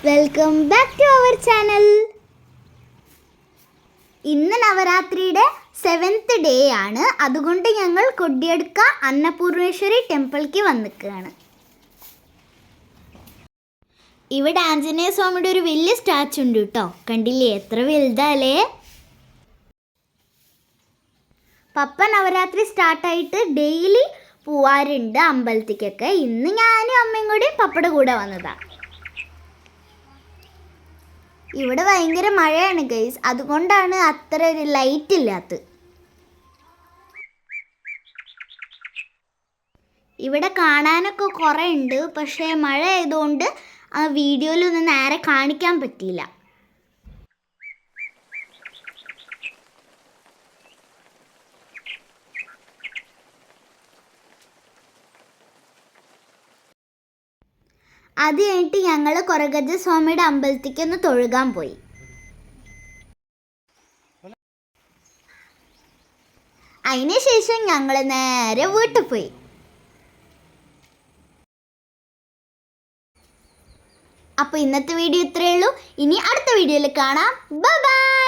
Welcome back to our channel. ഇന്ന് നവരാത്രിയുടെ 7th day ആണ്. അതുകൊണ്ട് ഞങ്ങൾ കൊടിയടുക്ക അന്നപൂർണേശ്വരി ടെമ്പിൾക്ക് വന്നിക്കുകയാണ്. ഇവിടെ ആഞ്ജനേയ സ്വാമിയുടെ ഒരു വലിയ സ്റ്റാച്ചു ഉണ്ട് കേട്ടോ. കണ്ടില്ലേ, എത്ര വലുതല്ലേ. പപ്പ നവരാത്രി സ്റ്റാർട്ടായിട്ട് ഡെയിലി പോവാറുണ്ട് അമ്പലത്തിക്കൊക്കെ. ഇന്ന് ഞാനും അമ്മയും കൂടി പപ്പയുടെ കൂടെ വന്നതാണ്. ഇവിടെ ഭയങ്കര മഴയാണ് ഗൈസ്, അതുകൊണ്ടാണ് അത്ര ഒരു ലൈറ്റ് ഇല്ലാത്തത്. ഇവിടെ കാണാനൊക്കെ കുറേ ഉണ്ട്, പക്ഷേ മഴ ആയതുകൊണ്ട് ആ വീഡിയോയിലൊന്നും നേരെ കാണിക്കാൻ പറ്റിയില്ല. അത് കഴിഞ്ഞിട്ട് ഞങ്ങൾ കൊരഗജ സ്വാമിയുടെ അമ്പലത്തേക്ക് ഒന്ന് തൊഴുകാൻ പോയി. അതിനുശേഷം ഞങ്ങൾ നേരെ വീട്ടിൽ പോയി. അപ്പോൾ ഇന്നത്തെ വീഡിയോ ഇത്രയേ ഉള്ളൂ. ഇനി അടുത്ത വീഡിയോയിൽ കാണാം. Bye bye.